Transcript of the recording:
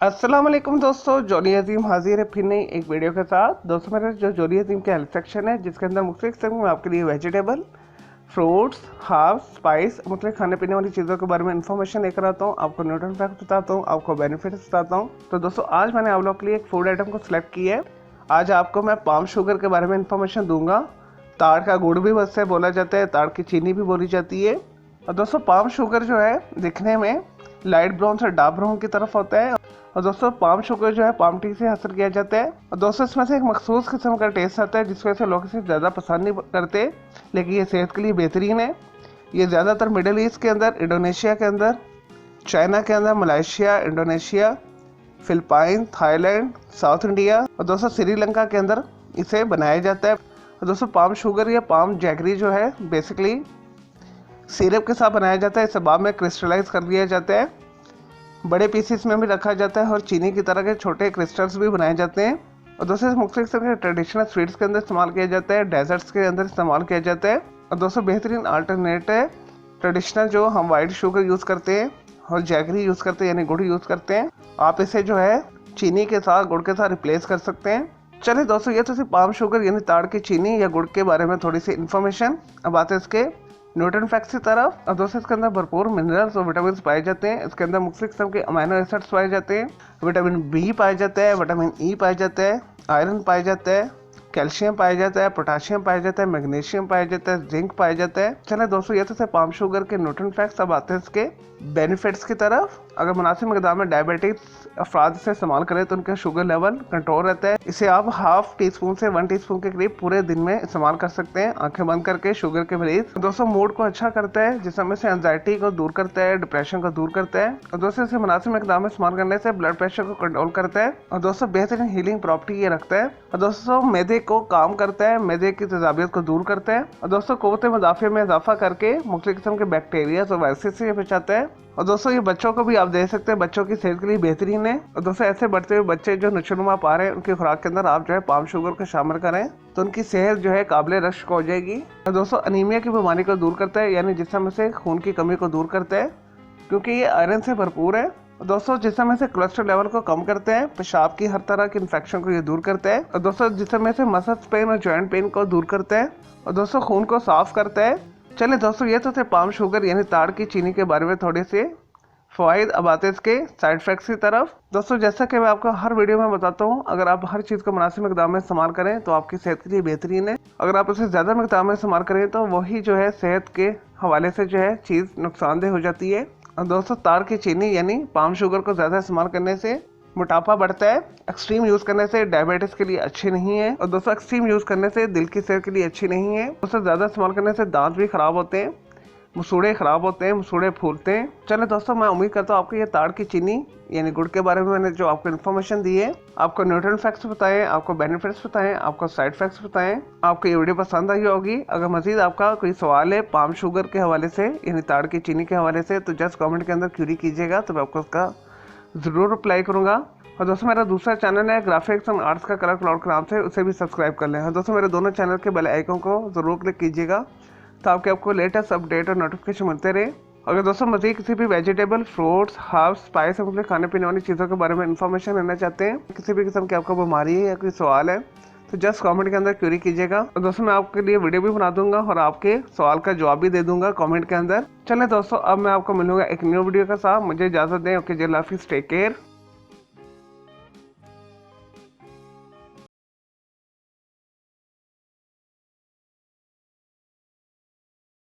अस्सलाम वालेकुम दोस्तों, जॉली अजीम हाजिर है फिर नई एक वीडियो के साथ। दोस्तों मेरा जो जॉली अजीम के हेल्थ सेक्शन है जिसके अंदर मुख्तलिफ किस्म में आपके लिए वेजिटेबल, फ्रूट्स, हर्ब्स, स्पाइस मतलब खाने पीने वाली चीज़ों के बारे में इन्फॉर्मेशन लेकर आता हूँ। आपको न्यूट्रिएंट फैक्ट्स बताता हूँ, आपको बेनिफिट्स बताता हूँ। तो दोस्तों आज मैंने आप लोग के लिए एक फूड आइटम को सिलेक्ट किया है। आज आपको मैं पाम शुगर के बारे में इन्फॉर्मेशन दूंगा। ताड़ का गुड़ भी वैसे बोला जाता है, ताड़ की चीनी भी बोली जाती है। और दोस्तों पाम शुगर जो है दिखने में लाइट ब्राउन से डार्क ब्राउन की तरफ होता है। और दोस्तों पाम शुगर जो है पाम ट्री से हासिल किया जाता है। और दोस्तों इसमें से एक मखसूस किस्म का टेस्ट आता है जिस वजह से लोग इसे ज़्यादा पसंद नहीं करते, लेकिन ये सेहत के लिए बेहतरीन है। ये ज़्यादातर मिडल ईस्ट के अंदर, इंडोनेशिया के अंदर, चाइना के अंदर, Malaysia, Indonesia, Philippine, Thailand, south India और दोस्तों श्रीलंका के अंदर इसे बनाया जाता है। और दोस्तों पाम शुगर या पाम जैगरी जो है बेसिकली सिरप के साथ बनाया जाता है। इसे बाद में क्रिस्टलाइज कर दिया जाता है, बड़े पीसेस में भी रखा जाता है और चीनी की तरह के छोटे क्रिस्टल्स भी बनाए जाते हैं। और दोस्तों मुख्तलिफ तरह के ट्रेडिशनल स्वीट्स के अंदर इस्तेमाल किया जाता है, डेजर्ट्स के अंदर इस्तेमाल किया जाता है। और दोस्तों बेहतरीन अल्टरनेट है ट्रेडिशनल जो हम वाइट शुगर यूज़ करते हैं और जैगरी यूज़ करते हैं यानी गुड़ यूज़ करते हैं। आप इसे जो है चीनी के साथ, गुड़ के साथ रिप्लेस कर सकते हैं। चलिए दोस्तों ये तो सिर्फ पाम शुगर यानी ताड़ की चीनी या गुड़ के बारे में थोड़ी सी इन्फॉर्मेशन। अब आते हैं इसके न्यूट्रिएंट फैक्ट्स की तरफ। और दोस्तों इसके अंदर भरपूर मिनरल्स और विटामिन पाए जाते हैं। इसके अंदर मुख्तलिफ किस्म के अमीनो एसिड्स पाए जाते हैं, विटामिन बी पाया जाता है, विटामिन ई पाया जाता है, आयरन पाया जाता है, कैल्शियम पाया जाता है, पोटाशियम पाया जाता है, मैग्नीशियम पाया जाता है, जिंक पाया जाता है। चले दोस्तों ये तो थे पाम शुगर के न्यूट्रिएंट फैक्ट्स। अब आते हैं इसके बेनिफिट्स की तरफ। अगर मुनासिब मकदार में डायबिटिक्स अफराद इसे इस्तेमाल करें तो उनका शुगर लेवल कंट्रोल रहता है। इसे आप हाफ टी स्पून से 1 टीस्पून के करीब पूरे दिन में इस्तेमाल कर सकते हैं आंखें बंद करके। शुगर के मरीज दोस्तों मूड को अच्छा करता है, जिसमें से एंजाइटी को दूर करता है, डिप्रेशन को दूर करता है। और दोस्तों इसे मुनासिब मकदार में इस्तेमाल करने से ब्लड प्रेशर को कंट्रोल करता है। और दोस्तों बेहतरीन हीलिंग प्रॉपर्टी ये रखता है। और दोस्तों मैदे को काम करता है, मैदे की तेजाबियत को दूर करता है। और दोस्तों क़ुव्वत मुदाफ़ा में इजाफा करके मुख्तलिफ किस्म के बैक्टीरिया और वायरसेस से बचाता है। और दोस्तों ये बच्चों को भी आप दे सकते हैं, बच्चों की सेहत के लिए बेहतरीन है। और दोस्तों ऐसे बढ़ते हुए बच्चे जो नशोनुमा पा रहे हैं उनकी खुराक के अंदर आप जो है पाम शुगर को शामिल करें तो उनकी सेहत जो है काबिल रश्क हो जाएगी। और दोस्तों अनीमिया की बीमारी को दूर करता है यानी जिस्म से खून की कमी को दूर करता है क्योंकि ये आयरन से भरपूर है। दोस्तों जिस्म में से कोलेस्ट्रॉल लेवल को कम करते हैं, पेशाब की हर तरह की इन्फेक्शन को ये दूर करता है। और दोस्तों जिस्म में से मसल्स पेन और जॉइंट पेन को दूर करता है। और दोस्तों खून को साफ करता है। चलिए दोस्तों ये तो थे पाम शुगर यानी ताड़ की चीनी के बारे में थोड़े से फ़वाइद। अब आते हैं इसके साइड इफेक्ट्स की तरफ। दोस्तों जैसा कि मैं आपको हर वीडियो में बताता हूँ, अगर आप हर चीज़ को मुनासिब मकदार में इस्तेमाल करें तो आपकी सेहत के लिए बेहतरीन है। अगर आप उसे ज़्यादा मकदार में इस्तेमाल करें तो वही जो है सेहत के हवाले से जो है चीज़ नुकसानदेह हो जाती है। और दोस्तों ताड़ की चीनी यानी पाम शुगर को ज़्यादा इस्तेमाल करने से मोटापा बढ़ता है। एक्सट्रीम यूज़ करने से डायबिटीज़ के लिए अच्छी नहीं है। और दोस्तों एक्सट्रीम यूज़ करने से दिल की सेहत के लिए अच्छी नहीं है। दोस्तों ज़्यादा इस्तेमाल करने से दांत भी ख़राब होते हैं, मसूड़े ख़राब होते हैं, मसूड़े फूलते हैं। चले दोस्तों मैं उम्मीद करता हूँ आपको ये ताड़ की चीनी यानी गुड़ के बारे में मैंने जो आपको इन्फॉर्मेशन दी है, आपको न्यूट्रिएंट फैक्ट्स बताएं, आपको बेनिफिट्स बताएं, आपको साइड इफेक्ट्स बताएं, आपको ये वीडियो पसंद आई होगी। अगर मजीद आपका कोई सवाल है पाम शुगर के हवाले से यानी ताड़ की चीनी के हवाले से तो जस्ट कमेंट के अंदर क्यूरी कीजिएगा, तो मैं आपको उसका ज़रूर रिप्लाई करूँगा। और दोस्तों मेरा दूसरा चैनल है ग्राफिक्स एंड आर्ट्स का कलर क्लाउड के नाम से, उसे भी सब्सक्राइब कर लें। और दोस्तों मेरे दोनों चैनल के बेल आइकन को ज़रूर क्लिक कीजिएगा ताकि आपको लेटेस्ट अपडेट और नोटिफिकेशन मिलते रहे। अगर दोस्तों मज़ीद किसी भी वेजिटेबल, फ्रूट्स, हर्ब्स, स्पाइस और मतलब खाने पीने वाली चीज़ों के बारे में इन्फॉर्मेशन लेना चाहते हैं, किसी भी किस्म की आपको बीमारी है या कोई सवाल है तो जस्ट कमेंट के अंदर क्यूरी कीजिएगा। और दोस्तों मैं आपके लिए वीडियो भी बना दूंगा और आपके सवाल का जवाब भी दे दूंगा कमेंट के अंदर। चलें दोस्तों अब मैं आपको मिलूंगा एक न्यू वीडियो के साथ। मुझे इजाज़त दें। ओके, जय हाफिज़, टेक केयर।